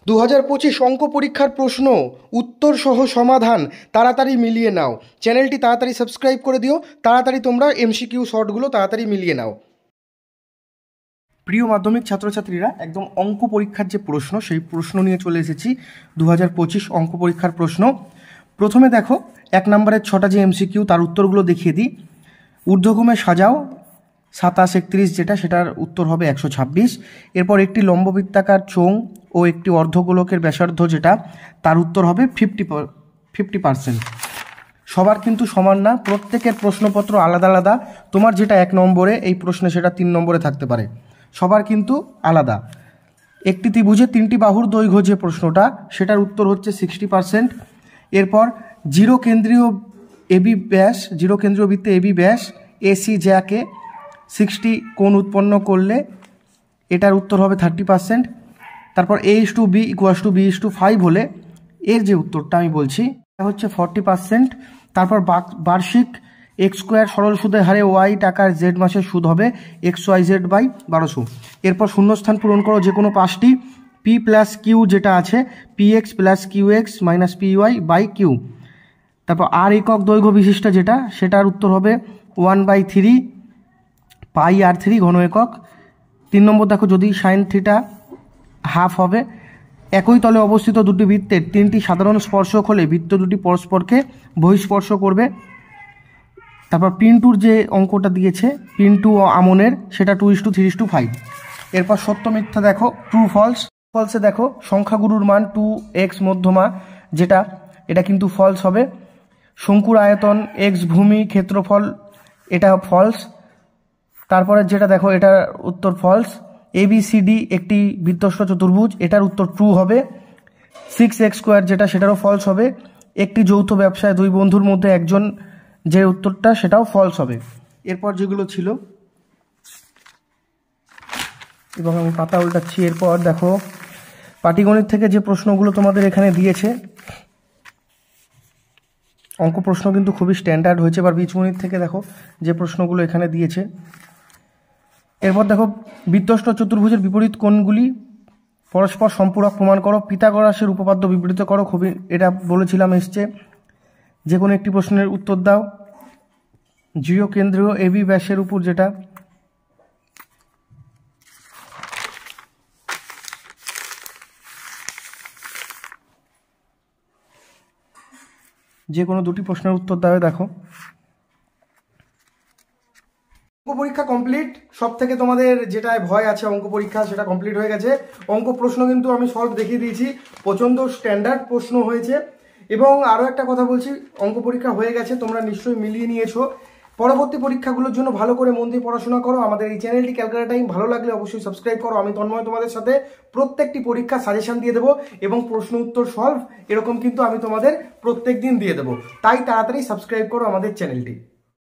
2025 অঙ্ক পরীক্ষার প্রশ্ন উত্তর সহ সমাধান তাড়াতাড়ি মিলিয়ে নাও। চ্যানেলটি তাড়াতাড়ি সাবস্ক্রাইব করে দিও, তাড়াতাড়ি তোমরা এমসিকিউ শর্টগুলো তাড়াতাড়ি মিলিয়ে নাও। প্রিয় মাধ্যমিক ছাত্রছাত্রীরা, একদম অঙ্ক পরীক্ষার যে প্রশ্ন সেই প্রশ্ন নিয়ে চলে এসেছি। 2025 অঙ্ক পরীক্ষার প্রশ্ন। প্রথমে দেখো 1 নম্বরের 6টা যে এমসিকিউ তার উত্তরগুলো দেখিয়ে দিই। ঊর্ধ্বক্রমে সাজাও 27, 31 যেটা, সেটার উত্তর হবে 126। এরপর একটি লম্ববৃত্তাকার চোঙ ও একটি অর্ধগোলকের ব্যাসার্ধ যেটা, তার উত্তর হবে 50%। সবার কিন্তু সমান না, প্রত্যেকের প্রশ্নপত্র আলাদা আলাদা। তোমার যেটা 1 নম্বরে এই প্রশ্নে সেটা 3 নম্বরে থাকতে পারে, সবার কিন্তু আলাদা। একটি ত্রিভুজের 3টি বাহুর দৈর্ঘ্য যে প্রশ্নটা, সেটার উত্তর হচ্ছে 60%। এরপর জিরো কেন্দ্রীয় বৃত্তে এবি ব্যাস এসি জ্যাকে 60 কোণ উৎপন্ন করলে এটার উত্তর হবে 30%। তারপর a/b = b/5 হলে এর যে উত্তরটা আমি বলছি এটা হচ্ছে 40%। তারপর বার্ষিক x² সরল সুদের হারে y টাকার z মাসের সুদ হবে xyz/1200। এরপর শূন্যস্থান পূরণ করো যে কোনো 5টি p + q যেটা আছে px + qx - py/q। তারপর r একক দৈর্ঘ্য বিশিষ্ট যেটা, সেটার উত্তর হবে 1/3 πr3 ঘন একক। 3 নম্বর দেখো, যদি sin θ হাফ হবে, একই তলে অবস্থিত দুটি বৃত্তের 3টি সাধারণ স্পর্শক হলে বৃত্ত দুটি পরস্পরকে বহিঃস্পর্শ করবে। তারপর পিন্টুর যে অঙ্কটা দিয়েছে পিন্টু ও আমনের, সেটা 2:3:5। এরপর সত্য মিথ্যা দেখো, ট্রু ফলস। ফলসে দেখো সংখ্যাগুরুর মান 2x মধ্যমা যেটা, এটা কিন্তু ফলস হবে। শঙ্কুর আয়তন x ভূমি ক্ষেত্রফল, এটা ফলস। তারপরে যেটা দেখো এটার উত্তর ফলস। ABCD একটি বৃত্তস্থ চতুর্ভুজ, এটার উত্তর ট্রু হবে। 6x² যেটা, সেটারও ফলস হবে। একটি যৌথ ব্যবসায় 2 বন্ধুর মধ্যে একজন, যে উত্তরটা সেটাও ফলস হবে। এরপর যেগুলো ছিল, এবং আমি পাতা উল্টাচ্ছি। এরপর দেখো পাটিগণিত থেকে যে প্রশ্নগুলো তোমাদের এখানে দিয়েছে, অঙ্ক প্রশ্ন কিন্তু খুবই স্ট্যান্ডার্ড হয়েছে। এবার বীজগণিত থেকে দেখো যে প্রশ্নগুলো এখানে দিয়েছে। এরপর দেখো বৃত্তস্থ চতুর্ভুজের বিপরীত কোণগুলি পরস্পর সম্পূরক প্রমাণ করো। পিথাগোরাসের উপপাদ্য বিবৃত করো, খুবই এটা বলেছিলাম এসছে। যে কোনো একটি প্রশ্নের উত্তর দাও। জিও কেন্দ্রীয় এবি ব্যাসের উপর যেটা, যে কোনো 2টি প্রশ্নের উত্তর দাও। দেখো অঙ্ক পরীক্ষা কমপ্লিট। সব থেকে তোমাদের যেটা ভয় আছে অঙ্ক পরীক্ষা, সেটা কমপ্লিট হয়ে গেছে। অঙ্ক প্রশ্ন কিন্তু আমি সলভ দেখিয়ে দিয়েছি, প্রচণ্ড স্ট্যান্ডার্ড প্রশ্ন হয়েছে। এবং আরও একটা কথা বলছি, অঙ্ক পরীক্ষা হয়ে গেছে, তোমরা নিশ্চয়ই মিলিয়ে নিয়েছো। পরবর্তী পরীক্ষাগুলোর জন্য ভালো করে মন দিয়ে পড়াশোনা করো। আমাদের এই চ্যানেলটি ক্যালকুলেটর টাইম ভালো লাগলে অবশ্যই সাবস্ক্রাইব করো। আমি তন্ময় তোমাদের সাথে প্রত্যেকটি পরীক্ষা সাজেশন দিয়ে দেবো এবং প্রশ্ন উত্তর সলভ এরকম কিন্তু আমি তোমাদের প্রত্যেক দিন দিয়ে দেবো। তাই তাড়াতাড়ি সাবস্ক্রাইব করো আমাদের চ্যানেলটি।